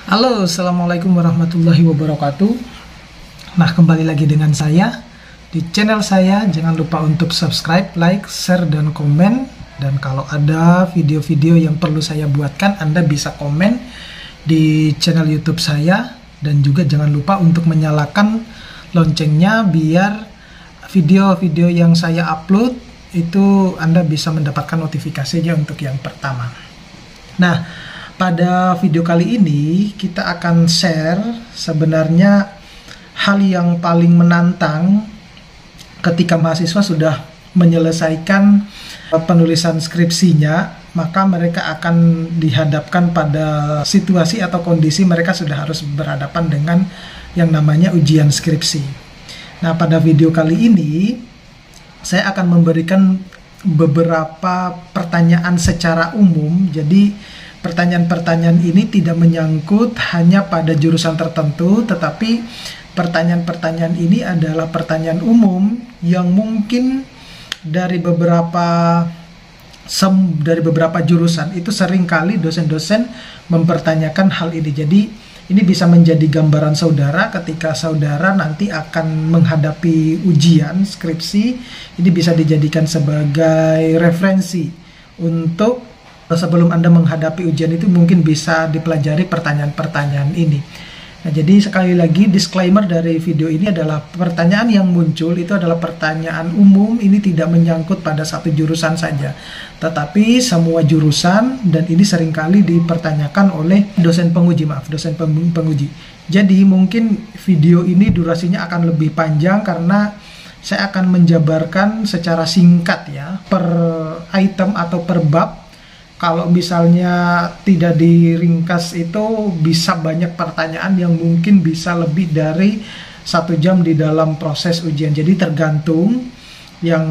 Halo, assalamualaikum warahmatullahi wabarakatuh. Nah, kembali lagi dengan saya di channel saya. Jangan lupa untuk subscribe, like, share, dan komen. Dan kalau ada video-video yang perlu saya buatkan, Anda bisa komen di channel YouTube saya. Dan juga jangan lupa untuk menyalakan loncengnya biar video-video yang saya upload itu Anda bisa mendapatkan notifikasinya untuk yang pertama. Nah, pada video kali ini kita akan share sebenarnya hal yang paling menantang ketika mahasiswa sudah menyelesaikan penulisan skripsinya, maka mereka akan dihadapkan pada situasi atau kondisi mereka sudah harus berhadapan dengan yang namanya ujian skripsi. Nah, pada video kali ini saya akan memberikan beberapa pertanyaan secara umum. Jadi pertanyaan-pertanyaan ini tidak menyangkut hanya pada jurusan tertentu, tetapi pertanyaan-pertanyaan ini adalah pertanyaan umum yang mungkin dari beberapa jurusan itu seringkali dosen-dosen mempertanyakan hal ini. Jadi ini bisa menjadi gambaran saudara ketika saudara nanti akan menghadapi ujian skripsi. Ini bisa dijadikan sebagai referensi untuk sebelum Anda menghadapi ujian itu mungkin bisa dipelajari pertanyaan-pertanyaan ini. Nah, jadi sekali lagi disclaimer dari video ini adalah pertanyaan yang muncul itu adalah pertanyaan umum, ini tidak menyangkut pada satu jurusan saja, tetapi semua jurusan, dan ini seringkali dipertanyakan oleh dosen penguji, penguji. Jadi mungkin video ini durasinya akan lebih panjang karena saya akan menjabarkan secara singkat ya, per item atau per bab. Kalau misalnya tidak diringkas itu bisa banyak pertanyaan yang mungkin bisa lebih dari 1 jam di dalam proses ujian. Jadi tergantung yang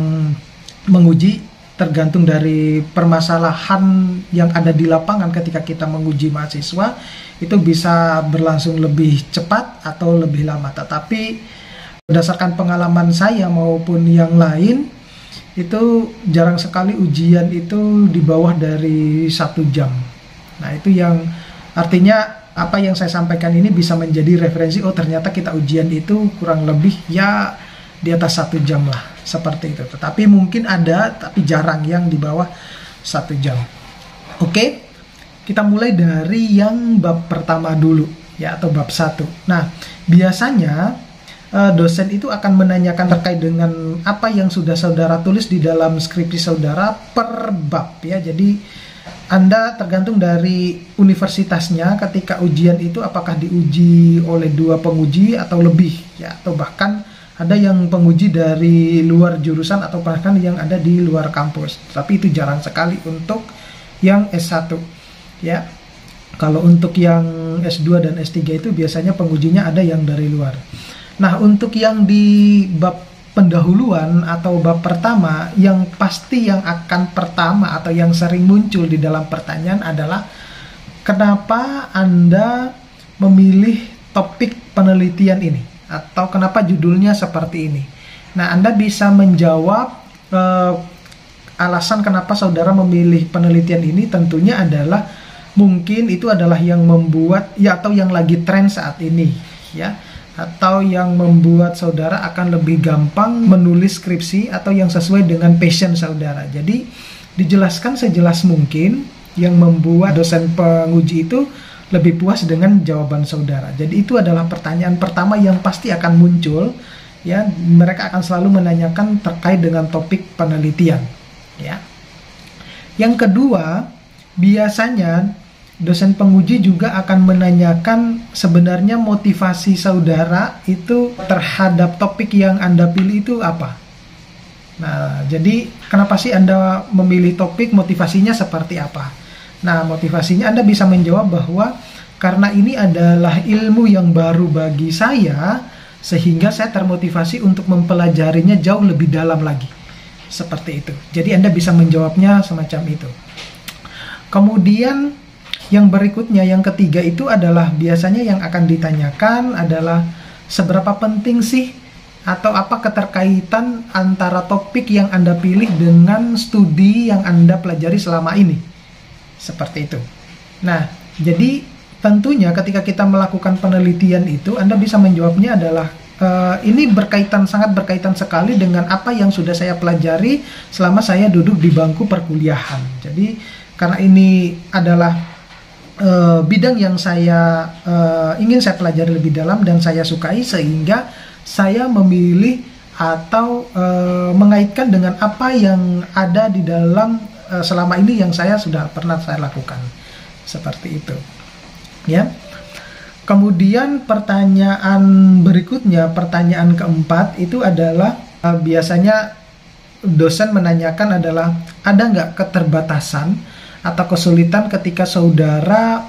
menguji, tergantung dari permasalahan yang ada di lapangan ketika kita menguji mahasiswa, itu bisa berlangsung lebih cepat atau lebih lama. Tetapi berdasarkan pengalaman saya maupun yang lain, itu jarang sekali ujian itu di bawah dari 1 jam. Nah, itu yang artinya apa yang saya sampaikan ini bisa menjadi referensi, oh ternyata kita ujian itu kurang lebih ya di atas 1 jam lah, seperti itu. Tetapi mungkin ada, tapi jarang yang di bawah 1 jam. Oke, kita mulai dari yang bab pertama dulu ya, atau bab 1. Nah, biasanya dosen itu akan menanyakan terkait dengan apa yang sudah saudara tulis di dalam skripsi saudara per bab ya. Jadi Anda tergantung dari universitasnya ketika ujian itu apakah diuji oleh 2 penguji atau lebih ya, atau bahkan ada yang penguji dari luar jurusan atau bahkan yang ada di luar kampus. Tapi itu jarang sekali untuk yang S1 ya. Kalau untuk yang S2 dan S3 itu biasanya pengujinya ada yang dari luar. Nah, untuk yang di bab pendahuluan atau bab pertama, yang pasti yang akan pertama atau yang sering muncul di dalam pertanyaan adalah kenapa Anda memilih topik penelitian ini atau kenapa judulnya seperti ini. Nah, Anda bisa menjawab alasan kenapa saudara memilih penelitian ini tentunya adalah mungkin itu adalah yang membuat ya, atau yang lagi tren saat ini ya, atau yang membuat saudara akan lebih gampang menulis skripsi atau yang sesuai dengan passion saudara. Jadi dijelaskan sejelas mungkin yang membuat dosen penguji itu lebih puas dengan jawaban saudara. Jadi itu adalah pertanyaan pertama yang pasti akan muncul ya. Mereka akan selalu menanyakan terkait dengan topik penelitian ya. Yang kedua, biasanya dosen penguji juga akan menanyakan sebenarnya motivasi saudara itu terhadap topik yang Anda pilih itu apa. Nah, jadi kenapa sih Anda memilih topik, motivasinya seperti apa? Nah, motivasinya Anda bisa menjawab bahwa karena ini adalah ilmu yang baru bagi saya, sehingga saya termotivasi untuk mempelajarinya jauh lebih dalam lagi. Seperti itu. Jadi Anda bisa menjawabnya semacam itu. Kemudian yang berikutnya, yang ketiga itu adalah biasanya yang akan ditanyakan adalah seberapa penting sih atau apa keterkaitan antara topik yang Anda pilih dengan studi yang Anda pelajari selama ini. Seperti itu. Nah, jadi tentunya ketika kita melakukan penelitian itu, Anda bisa menjawabnya adalah ini sangat berkaitan sekali dengan apa yang sudah saya pelajari selama saya duduk di bangku perkuliahan. Jadi karena ini adalah bidang yang saya ingin saya pelajari lebih dalam dan saya sukai, sehingga saya memilih atau mengaitkan dengan apa yang ada di dalam selama ini yang sudah pernah saya lakukan. Seperti itu. Ya. Kemudian pertanyaan berikutnya, pertanyaan keempat itu adalah biasanya dosen menanyakan adalah ada nggak keterbatasan atau kesulitan ketika saudara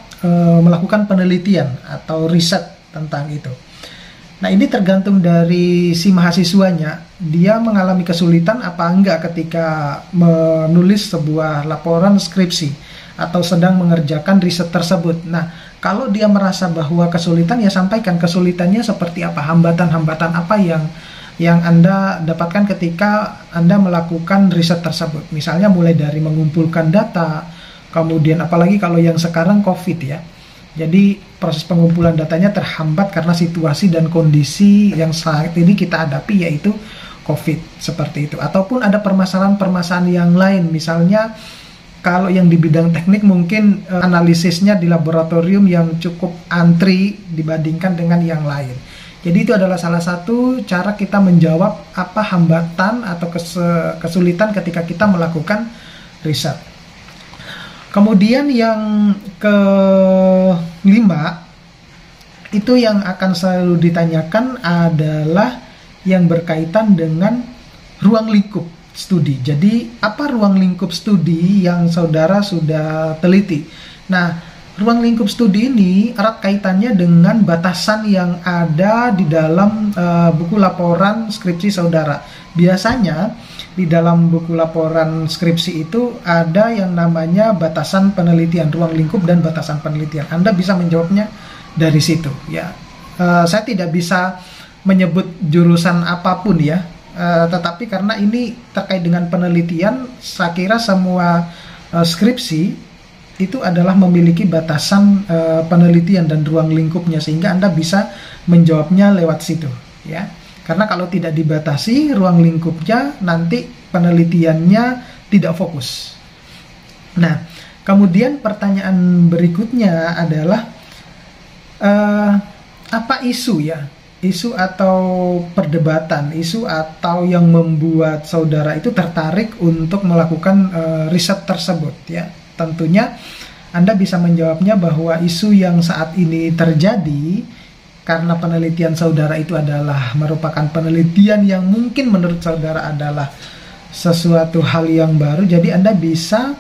melakukan penelitian atau riset tentang itu. Nah, ini tergantung dari si mahasiswanya, dia mengalami kesulitan apa enggak ketika menulis sebuah laporan skripsi atau sedang mengerjakan riset tersebut. Nah, kalau dia merasa bahwa kesulitan, ya sampaikan kesulitannya seperti apa, hambatan-hambatan apa yang Anda dapatkan ketika Anda melakukan riset tersebut. Misalnya mulai dari mengumpulkan data, kemudian apalagi kalau yang sekarang COVID ya. Jadi proses pengumpulan datanya terhambat karena situasi dan kondisi yang saat ini kita hadapi, yaitu COVID, seperti itu. Ataupun ada permasalahan-permasalahan yang lain, misalnya kalau yang di bidang teknik mungkin analisisnya di laboratorium yang cukup antri dibandingkan dengan yang lain. Jadi itu adalah salah satu cara kita menjawab apa hambatan atau kesulitan ketika kita melakukan riset. Kemudian yang kelima, itu yang akan selalu ditanyakan adalah yang berkaitan dengan ruang lingkup studi. Jadi apa ruang lingkup studi yang saudara sudah teliti? Nah, ruang lingkup studi ini erat kaitannya dengan batasan yang ada di dalam buku laporan skripsi saudara. Biasanya di dalam buku laporan skripsi itu ada yang namanya batasan penelitian, ruang lingkup dan batasan penelitian. Anda bisa menjawabnya dari situ ya. Saya tidak bisa menyebut jurusan apapun ya. Tetapi karena ini terkait dengan penelitian, saya kira semua skripsi itu adalah memiliki batasan penelitian dan ruang lingkupnya, sehingga Anda bisa menjawabnya lewat situ ya. Karena kalau tidak dibatasi ruang lingkupnya, nanti penelitiannya tidak fokus. Nah, kemudian pertanyaan berikutnya adalah apa isu ya? Isu atau perdebatan, isu atau yang membuat saudara itu tertarik untuk melakukan riset tersebut ya. Tentunya Anda bisa menjawabnya bahwa isu yang saat ini terjadi karena penelitian saudara itu adalah merupakan penelitian yang mungkin menurut saudara adalah sesuatu hal yang baru. Jadi Anda bisa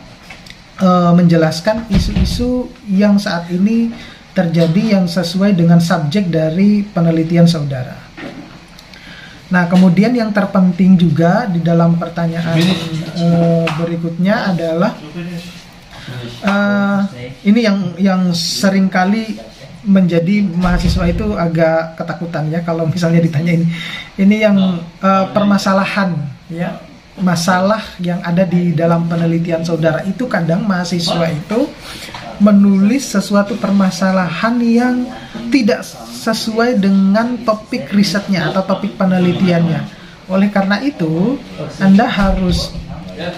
menjelaskan isu-isu yang saat ini terjadi yang sesuai dengan subjek dari penelitian saudara. Nah, kemudian yang terpenting juga di dalam pertanyaan berikutnya adalah ini yang seringkali menjadi mahasiswa itu agak ketakutan ya kalau misalnya ditanya ini yang permasalahan ya, masalah yang ada di dalam penelitian saudara itu. Kadang mahasiswa itu menulis sesuatu permasalahan yang tidak sesuai dengan topik risetnya atau topik penelitiannya. Oleh karena itu, Anda harus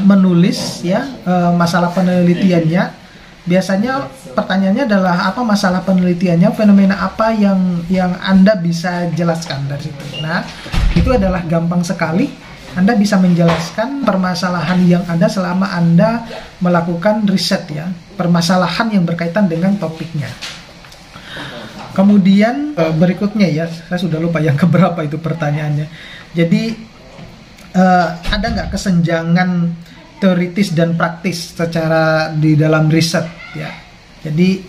menulis ya masalah penelitiannya. Biasanya pertanyaannya adalah apa masalah penelitiannya, fenomena apa yang Anda bisa jelaskan dari situ. Nah, itu adalah gampang sekali. Anda bisa menjelaskan permasalahan yang ada selama Anda melakukan riset ya, permasalahan yang berkaitan dengan topiknya. Kemudian berikutnya ya, saya sudah lupa yang keberapa itu pertanyaannya. Jadi ada nggak kesenjangan teoritis dan praktis secara di dalam riset ya? Jadi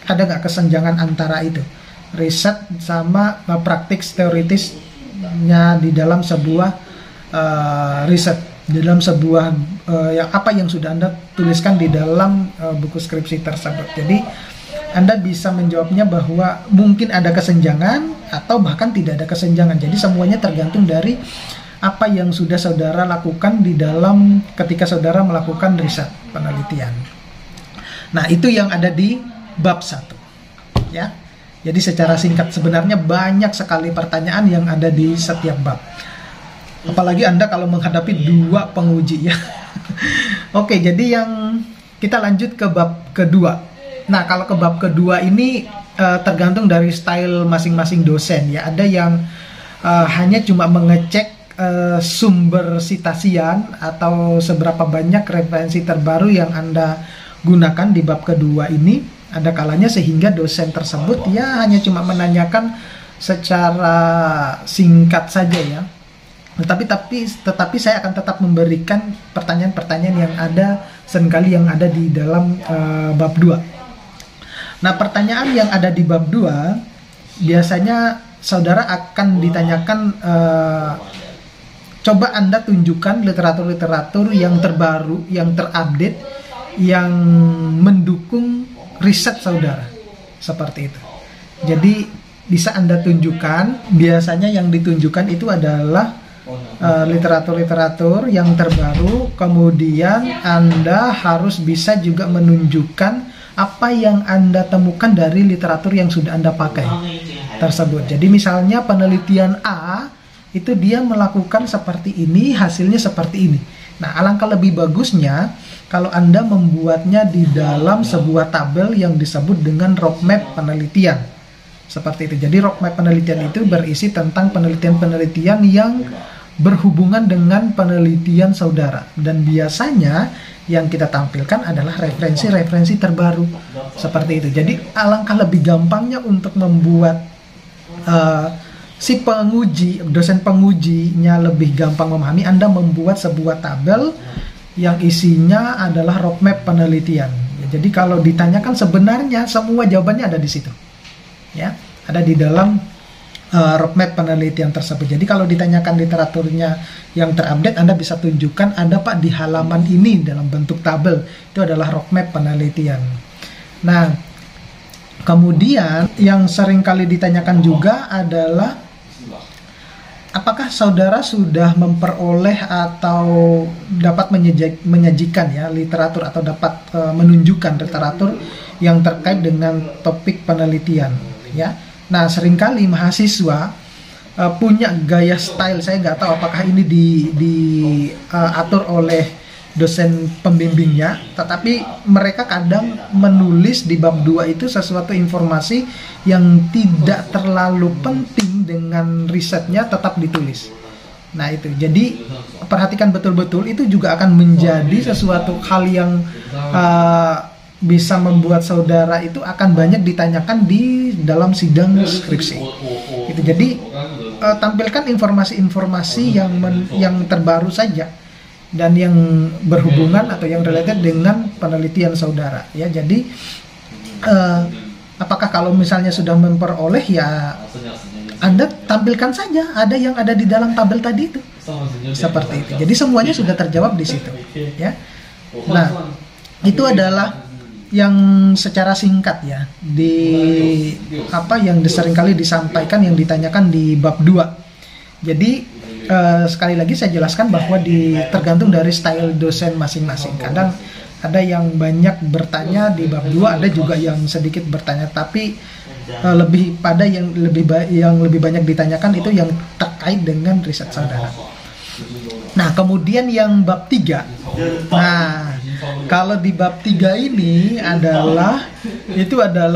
ada nggak kesenjangan antara itu, riset sama praktik teoritisnya di dalam sebuah riset, di dalam sebuah yang sudah Anda tuliskan di dalam buku skripsi tersebut. Jadi Anda bisa menjawabnya bahwa mungkin ada kesenjangan atau bahkan tidak ada kesenjangan. Jadi semuanya tergantung dari apa yang sudah saudara lakukan di dalam ketika saudara melakukan riset penelitian. Nah, itu yang ada di bab 1. ya. Jadi secara singkat sebenarnya banyak sekali pertanyaan yang ada di setiap bab. Apalagi Anda kalau menghadapi dua penguji ya. Oke, jadi yang kita lanjut ke bab kedua. Nah, kalau ke bab kedua ini tergantung dari style masing-masing dosen ya. Ada yang hanya cuma mengecek sumber sitasian atau seberapa banyak referensi terbaru yang Anda gunakan di bab kedua ini. Ada kalanya sehingga dosen tersebut ya hanya cuma menanyakan secara singkat saja ya. Tetapi saya akan tetap memberikan pertanyaan-pertanyaan yang ada seringkali yang ada di dalam bab 2. Nah, pertanyaan yang ada di bab 2 biasanya saudara akan ditanyakan coba Anda tunjukkan literatur-literatur yang terbaru, yang terupdate, yang mendukung riset saudara, seperti itu. Jadi bisa Anda tunjukkan, biasanya yang ditunjukkan itu adalah literatur-literatur yang terbaru, kemudian Anda harus bisa juga menunjukkan apa yang Anda temukan dari literatur yang sudah Anda pakai tersebut. Jadi misalnya penelitian A, itu dia melakukan seperti ini, hasilnya seperti ini. Nah, alangkah lebih bagusnya kalau Anda membuatnya di dalam sebuah tabel yang disebut dengan roadmap penelitian. Seperti itu. Jadi roadmap penelitian itu berisi tentang penelitian-penelitian yang berhubungan dengan penelitian saudara. Dan biasanya yang kita tampilkan adalah referensi-referensi terbaru. Seperti itu. Jadi alangkah lebih gampangnya untuk membuat si penguji, dosen pengujinya lebih gampang memahami, Anda membuat sebuah tabel yang isinya adalah roadmap penelitian. Jadi kalau ditanyakan sebenarnya semua jawabannya ada di situ. Ya, ada di dalam roadmap penelitian tersebut. Jadi kalau ditanyakan literaturnya yang terupdate, Anda bisa tunjukkan ada Pak di halaman ini dalam bentuk tabel. Itu adalah roadmap penelitian. Nah, kemudian yang sering kali ditanyakan juga adalah apakah saudara sudah memperoleh atau dapat menyajikan ya literatur atau dapat menunjukkan literatur yang terkait dengan topik penelitian ya. Nah, seringkali mahasiswa punya gaya style, saya nggak tahu apakah ini diatur oleh dosen pembimbingnya, tetapi mereka kadang menulis di bab 2 itu sesuatu informasi yang tidak terlalu penting dengan risetnya tetap ditulis. Nah itu, jadi perhatikan betul-betul, itu juga akan menjadi sesuatu hal yang bisa membuat saudara itu akan banyak ditanyakan di dalam sidang skripsi. Itu jadi tampilkan informasi-informasi yang terbaru saja dan yang berhubungan atau yang related dengan penelitian saudara ya. Jadi apakah kalau misalnya sudah memperoleh ya Anda tampilkan saja ada yang ada di dalam tabel tadi itu seperti itu. Jadi semuanya sudah terjawab di situ ya. Nah, itu adalah yang secara singkat ya di apa yang seringkali disampaikan yang ditanyakan di bab 2. Jadi sekali lagi saya jelaskan bahwa tergantung dari style dosen masing-masing. Kadang ada yang banyak bertanya di bab 2, ada juga yang sedikit bertanya, tapi lebih pada yang lebih banyak ditanyakan itu yang terkait dengan riset saudara. Nah, kemudian yang bab 3. Nah, kalau di bab 3 ini adalah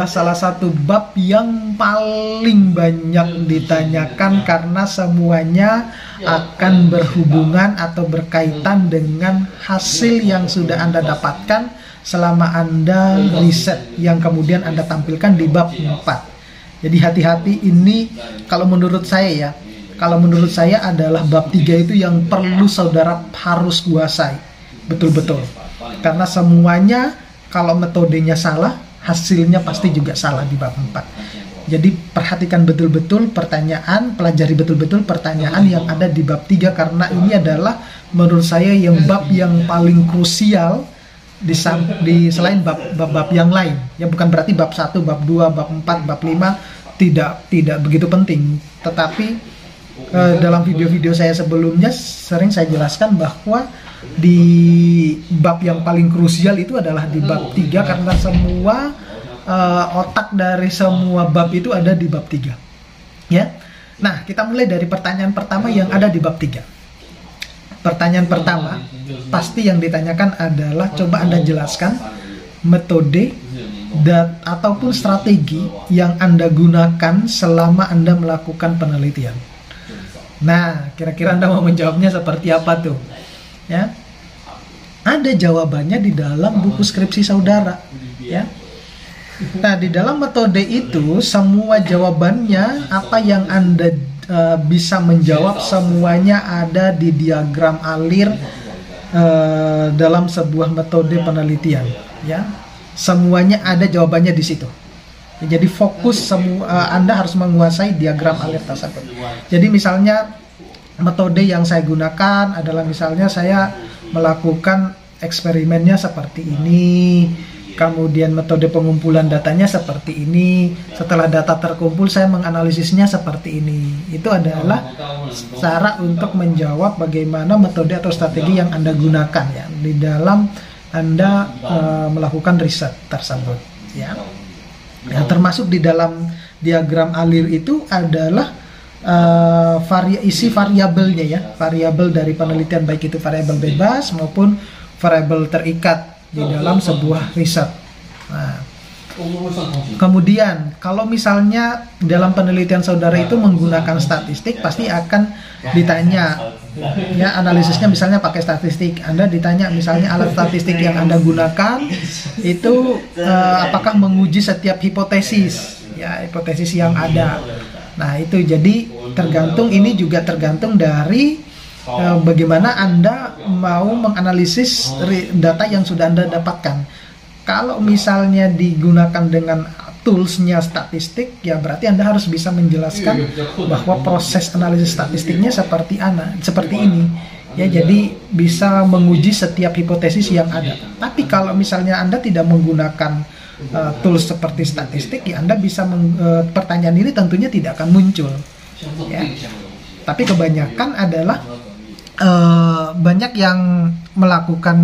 salah satu bab yang paling banyak ditanyakan karena semuanya akan berhubungan atau berkaitan dengan hasil yang sudah Anda dapatkan selama Anda riset yang kemudian Anda tampilkan di bab 4. Jadi hati-hati, ini kalau menurut saya adalah bab 3 itu yang perlu saudara harus kuasai betul-betul. Karena semuanya kalau metodenya salah, hasilnya pasti juga salah di bab 4. Jadi perhatikan betul-betul pertanyaan, pelajari betul-betul pertanyaan yang ada di bab 3, karena ini adalah menurut saya yang bab yang paling krusial di selain bab-bab yang lain. Ya, bukan berarti bab 1, bab 2, bab 4, bab 5 tidak begitu penting. Tetapi dalam video-video saya sebelumnya sering saya jelaskan bahwa di bab yang paling krusial itu adalah di bab 3, karena semua otak dari semua bab itu ada di bab 3. Ya. Nah, kita mulai dari pertanyaan pertama yang ada di bab 3. Pertanyaan pertama, pasti yang ditanyakan adalah, coba Anda jelaskan metode ataupun strategi yang Anda gunakan selama Anda melakukan penelitian. Nah, kira-kira Anda mau menjawabnya seperti apa tuh? Ya. Ada jawabannya di dalam buku skripsi saudara, ya. Nah, di dalam metode itu semua jawabannya, apa yang Anda bisa menjawab, semuanya ada di diagram alir dalam sebuah metode penelitian, ya. Semuanya ada jawabannya di situ. Jadi fokus Anda harus menguasai diagram alir tersebut. Jadi misalnya metode yang saya gunakan adalah, misalnya saya melakukan eksperimennya seperti ini, kemudian metode pengumpulan datanya seperti ini, setelah data terkumpul saya menganalisisnya seperti ini. Itu adalah cara untuk menjawab bagaimana metode atau strategi yang Anda gunakan, ya, di dalam Anda melakukan riset tersebut, ya. Yang termasuk di dalam diagram alir itu adalah isi variabelnya, ya, variabel dari penelitian, baik itu variabel bebas maupun variabel terikat di dalam sebuah riset. Nah, kemudian kalau misalnya dalam penelitian saudara itu menggunakan statistik, pasti akan ditanya, ya, analisisnya misalnya pakai statistik. Anda ditanya misalnya alat statistik yang Anda gunakan itu apakah menguji setiap hipotesis, ya, hipotesis yang ada. Nah, itu jadi ini juga tergantung dari bagaimana Anda mau menganalisis data yang sudah Anda dapatkan. Kalau misalnya digunakan dengan toolsnya statistik, ya berarti Anda harus bisa menjelaskan bahwa proses analisis statistiknya seperti ini, ya, jadi bisa menguji setiap hipotesis yang ada. Tapi kalau misalnya Anda tidak menggunakan tools seperti statistik, ya Anda bisa pertanyaan ini tentunya tidak akan muncul, ya. Tapi kebanyakan adalah banyak yang melakukan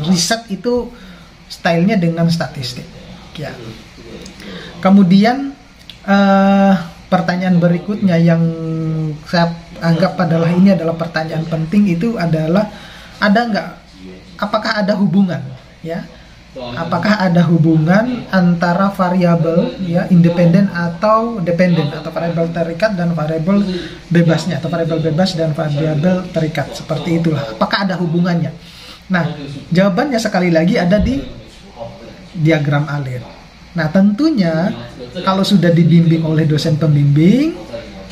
riset itu stylenya dengan statistik, ya. Kemudian pertanyaan berikutnya yang saya anggap adalah pertanyaan penting, itu adalah apakah ada hubungan, ya? Apakah ada hubungan antara variabel, ya, independen atau dependen, atau variabel terikat dan variabel bebasnya, atau variabel bebas dan variabel terikat, seperti itulah. Apakah ada hubungannya? Nah, jawabannya sekali lagi ada di diagram alir. Nah, tentunya kalau sudah dibimbing oleh dosen pembimbing,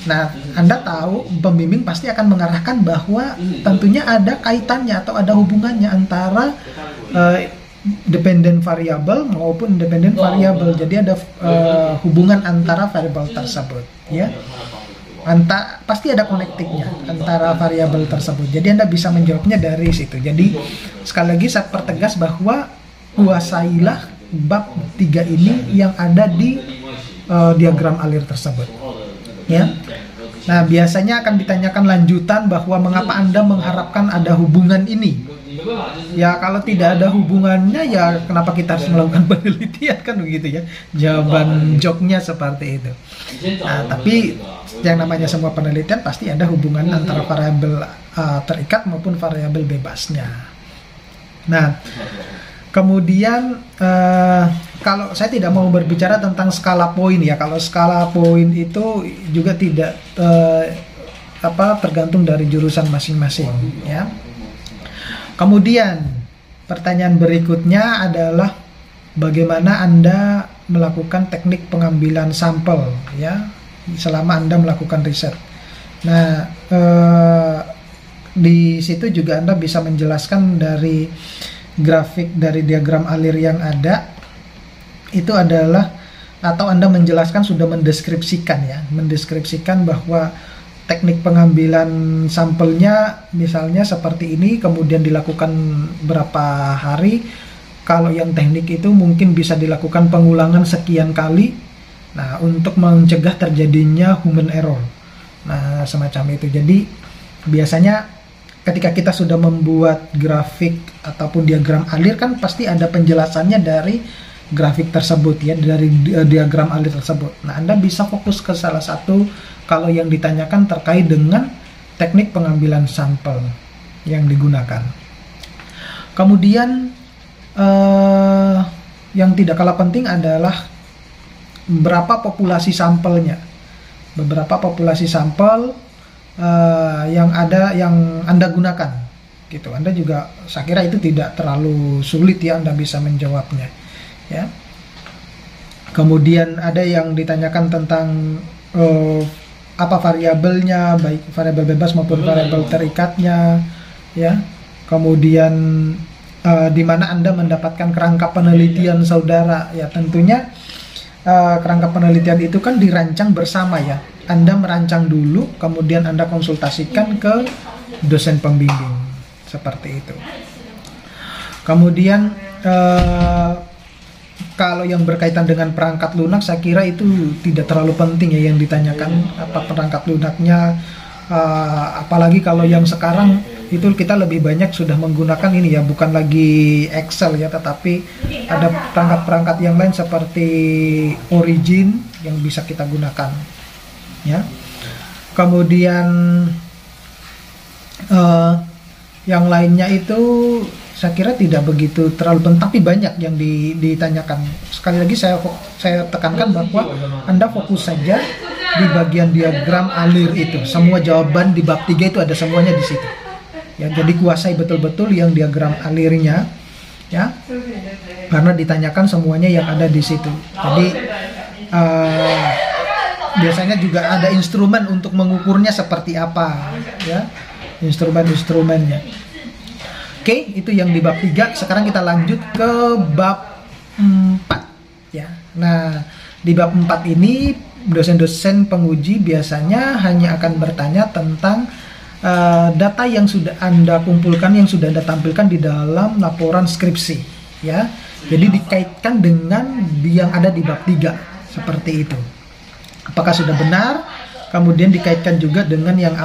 nah, Anda tahu pembimbing pasti akan mengarahkan bahwa tentunya ada kaitannya atau ada hubungannya antara dependent variable maupun independent variable. Jadi ada hubungan antara variabel tersebut, ya. Pasti ada connectingnya antara variabel tersebut. Jadi Anda bisa menjawabnya dari situ. Jadi sekali lagi saya pertegas bahwa kuasailah bab 3 ini yang ada di diagram alir tersebut, ya. Nah, biasanya akan ditanyakan lanjutan bahwa mengapa Anda mengharapkan ada hubungan ini. Ya, kalau tidak ada hubungannya, ya kenapa kita harus melakukan penelitian, kan begitu, ya. Jawaban joknya seperti itu. Nah, tapi yang namanya semua penelitian pasti ada hubungan antara variabel terikat maupun variabel bebasnya. Nah, kemudian kalau saya tidak mau berbicara tentang skala poin, ya. Kalau skala poin itu juga tidak tergantung dari jurusan masing-masing, ya. Kemudian pertanyaan berikutnya adalah bagaimana Anda melakukan teknik pengambilan sampel, ya, selama Anda melakukan riset. Nah, di situ juga Anda bisa menjelaskan dari grafik dari diagram alir yang ada, itu adalah, atau Anda menjelaskan, sudah mendeskripsikan bahwa teknik pengambilan sampelnya misalnya seperti ini, kemudian dilakukan berapa hari. Kalau yang teknik itu mungkin bisa dilakukan pengulangan sekian kali, nah, untuk mencegah terjadinya human error. Nah, semacam itu. Jadi biasanya ketika kita sudah membuat grafik ataupun diagram alir, kan pasti ada penjelasannya dari grafik tersebut ya, dari diagram alir tersebut. Nah, Anda bisa fokus ke salah satu kalau yang ditanyakan terkait dengan teknik pengambilan sampel yang digunakan. Kemudian yang tidak kalah penting adalah berapa populasi sampelnya. Beberapa populasi sampel yang Anda gunakan gitu. Anda juga, saya kira itu tidak terlalu sulit ya, Anda bisa menjawabnya ya. Kemudian ada yang ditanyakan tentang apa variabelnya, baik variabel bebas maupun variabel terikatnya ya. Kemudian di mana Anda mendapatkan kerangka penelitian saudara ya. Tentunya kerangka penelitian itu kan dirancang bersama ya. Anda merancang dulu, kemudian Anda konsultasikan ke dosen pembimbing, seperti itu. Kemudian kalau yang berkaitan dengan perangkat lunak, saya kira itu tidak terlalu penting ya yang ditanyakan apa perangkat lunaknya. Apalagi kalau yang sekarang itu kita lebih banyak sudah menggunakan ini ya, bukan lagi Excel ya, tetapi ada perangkat-perangkat yang lain seperti Origin yang bisa kita gunakan ya. Kemudian yang lainnya itu saya kira tidak begitu terlalu penting, tapi banyak yang ditanyakan. Sekali lagi saya tekankan bahwa Anda fokus saja di bagian diagram alir itu. Semua jawaban di bab 3 itu ada semuanya di situ. Ya, jadi kuasai betul-betul yang diagram alirnya ya. Karena ditanyakan semuanya yang ada di situ. Jadi biasanya juga ada instrumen untuk mengukurnya seperti apa ya. Instrumen-instrumennya. Oke, itu yang di bab 3. Sekarang kita lanjut ke bab 4 ya. Nah, di bab 4 ini dosen-dosen penguji biasanya hanya akan bertanya tentang data yang sudah Anda kumpulkan, yang sudah Anda tampilkan di dalam laporan skripsi ya. Jadi dikaitkan dengan yang ada di bab 3 seperti itu. Apakah sudah benar? Kemudian dikaitkan juga dengan yang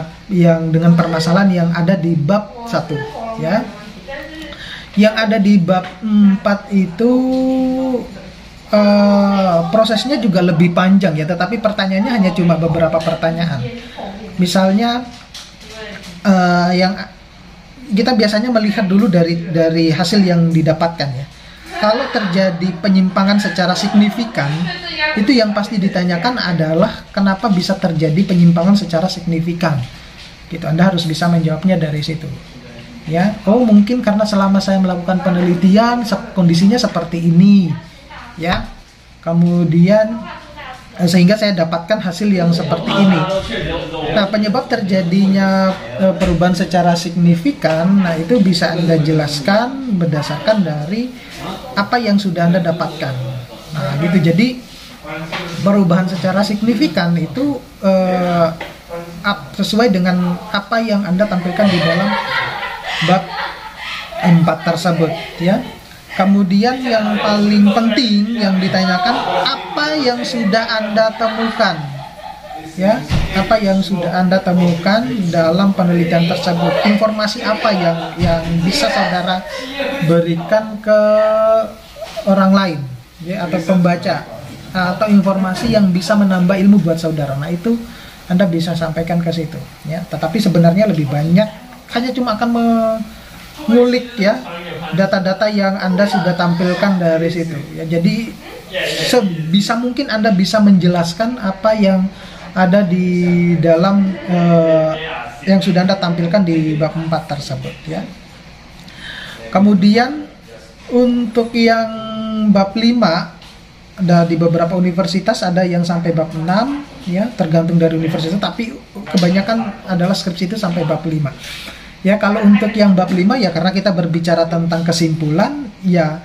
dengan permasalahan yang ada di bab 1 ya. Yang ada di bab 4 itu prosesnya juga lebih panjang ya, tetapi pertanyaannya hanya cuma beberapa pertanyaan. Misalnya yang kita biasanya melihat dulu dari hasil yang didapatkan ya. Kalau terjadi penyimpangan secara signifikan, itu yang pasti ditanyakan adalah kenapa bisa terjadi penyimpangan secara signifikan. Gitu, Anda harus bisa menjawabnya dari situ. Ya, mungkin karena selama saya melakukan penelitian kondisinya seperti ini, ya. Kemudian sehingga saya dapatkan hasil yang seperti ini. Nah, penyebab terjadinya perubahan secara signifikan, nah itu bisa Anda jelaskan berdasarkan dari apa yang sudah Anda dapatkan. Nah, gitu. Jadi perubahan secara signifikan itu sesuai dengan apa yang Anda tampilkan di dalam bab 4 tersebut ya. Kemudian yang paling penting yang ditanyakan, apa yang sudah Anda temukan ya, apa yang sudah Anda temukan dalam penelitian tersebut, informasi apa yang bisa saudara berikan ke orang lain ya, atau pembaca, atau informasi yang bisa menambah ilmu buat saudara. Nah, itu Anda bisa sampaikan ke situ ya. Tetapi sebenarnya lebih banyak hanya cuma akan mengulik ya data-data yang Anda sudah tampilkan dari situ ya. Jadi sebisa mungkin Anda bisa menjelaskan apa yang ada di dalam yang sudah Anda tampilkan di bab 4 tersebut ya. Kemudian untuk yang bab 5, di beberapa universitas ada yang sampai bab 6 ya, tergantung dari universitas, tapi kebanyakan adalah skripsi itu sampai bab 5. Ya, kalau untuk yang bab 5 ya, karena kita berbicara tentang kesimpulan ya,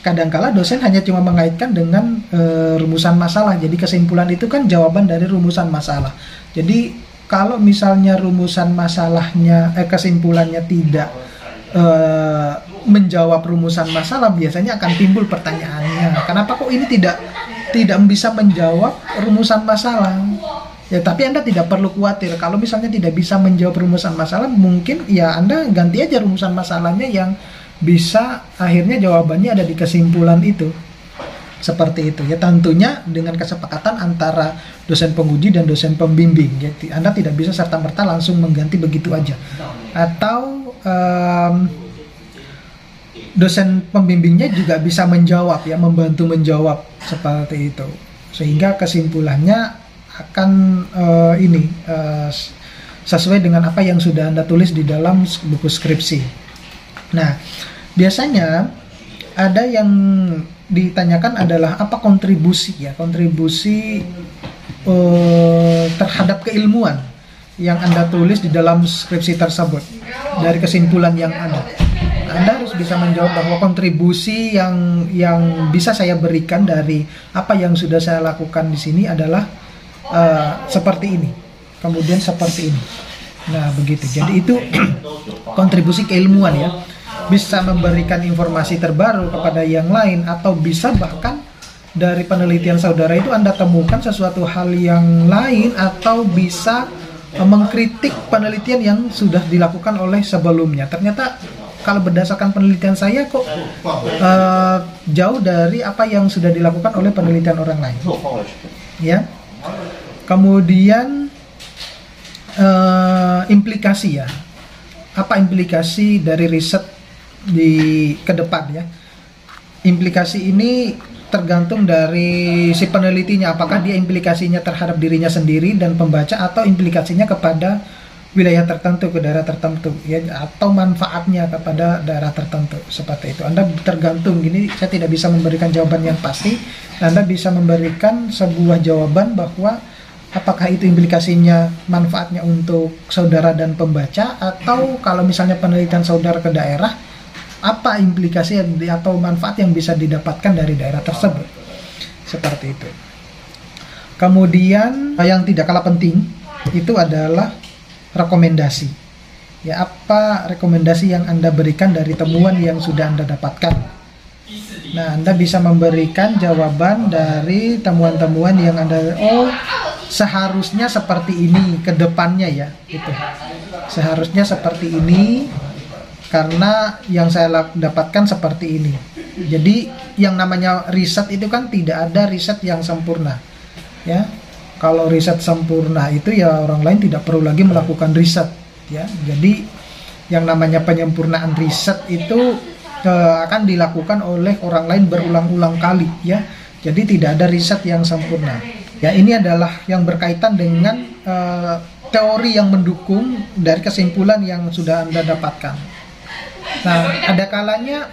kadang-kala dosen hanya cuma mengaitkan dengan rumusan masalah. Jadi kesimpulan itu kan jawaban dari rumusan masalah. Jadi kalau misalnya rumusan masalahnya kesimpulannya tidak menjawab rumusan masalah, biasanya akan timbul pertanyaannya, kenapa kok ini tidak bisa menjawab rumusan masalah. Ya, tapi Anda tidak perlu khawatir. Kalau misalnya tidak bisa menjawab rumusan masalah, mungkin ya Anda ganti aja rumusan masalahnya yang bisa akhirnya jawabannya ada di kesimpulan itu. Seperti itu ya, tentunya dengan kesepakatan antara dosen penguji dan dosen pembimbing. Jadi Anda tidak bisa serta-merta langsung mengganti begitu aja. Atau dosen pembimbingnya juga bisa menjawab ya, membantu menjawab seperti itu. Sehingga kesimpulannya akan sesuai dengan apa yang sudah Anda tulis di dalam buku skripsi. Nah, biasanya ada yang ditanyakan adalah apa kontribusi terhadap keilmuan yang Anda tulis di dalam skripsi tersebut dari kesimpulan yang ada. Anda harus bisa menjawab bahwa kontribusi yang bisa saya berikan dari apa yang sudah saya lakukan di sini adalah seperti ini, kemudian seperti ini. Nah, begitu. Jadi itu kontribusi keilmuan ya. Bisa memberikan informasi terbaru kepada yang lain, atau bisa bahkan dari penelitian saudara itu Anda temukan sesuatu hal yang lain, atau bisa mengkritik penelitian yang sudah dilakukan oleh sebelumnya. Ternyata kalau berdasarkan penelitian saya kok jauh dari apa yang sudah dilakukan oleh penelitian orang lain. Ya. Kemudian implikasi ya. Apa implikasi dari riset ke depan ya? Implikasi ini tergantung dari si penelitinya, apakah dia implikasinya terhadap dirinya sendiri dan pembaca, atau implikasinya kepada wilayah tertentu, ke daerah tertentu ya, atau manfaatnya kepada daerah tertentu, seperti itu. Anda tergantung, ini saya tidak bisa memberikan jawaban yang pasti. Anda bisa memberikan sebuah jawaban bahwa apakah itu implikasinya manfaatnya untuk saudara dan pembaca, atau kalau misalnya penelitian saudara ke daerah, apa implikasi atau manfaat yang bisa didapatkan dari daerah tersebut, seperti itu. Kemudian yang tidak kalah penting itu adalah rekomendasi ya. Apa rekomendasi yang Anda berikan dari temuan yang sudah Anda dapatkan? Nah, Anda bisa memberikan jawaban dari temuan-temuan yang Anda, seharusnya seperti ini ke depannya ya, gitu. Seharusnya seperti ini karena yang saya dapatkan seperti ini. Jadi yang namanya riset itu kan tidak ada riset yang sempurna ya. Kalau riset sempurna itu ya orang lain tidak perlu lagi melakukan riset ya. Jadi yang namanya penyempurnaan riset itu akan dilakukan oleh orang lain berulang-ulang kali ya. Jadi tidak ada riset yang sempurna. Ya, ini adalah yang berkaitan dengan teori yang mendukung dari kesimpulan yang sudah Anda dapatkan. Nah, ada kalanya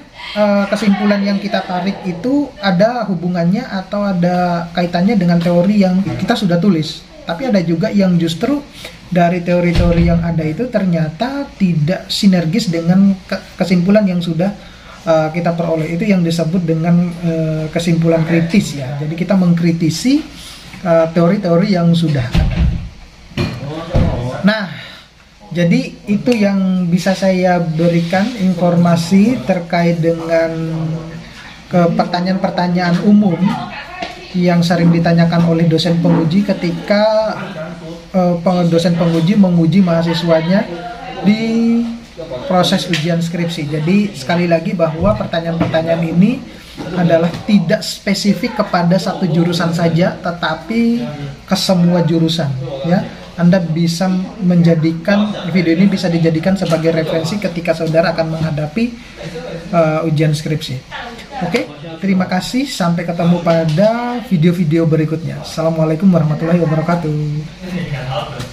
kesimpulan yang kita tarik itu ada hubungannya atau ada kaitannya dengan teori yang kita sudah tulis. Tapi ada juga yang justru dari teori-teori yang ada itu ternyata tidak sinergis dengan kesimpulan yang sudah kita peroleh. Itu yang disebut dengan kesimpulan kritis ya. Jadi kita mengkritisi teori-teori yang sudah ada. Nah, jadi itu yang bisa saya berikan informasi terkait dengan pertanyaan-pertanyaan umum yang sering ditanyakan oleh dosen penguji ketika dosen penguji menguji mahasiswanya di proses ujian skripsi. Jadi sekali lagi bahwa pertanyaan-pertanyaan ini adalah tidak spesifik kepada satu jurusan saja, tetapi ke semua jurusan ya. Anda bisa menjadikan video ini bisa dijadikan sebagai referensi ketika saudara akan menghadapi ujian skripsi. Oke, terima kasih. Sampai ketemu pada video-video berikutnya. Assalamualaikum warahmatullahi wabarakatuh.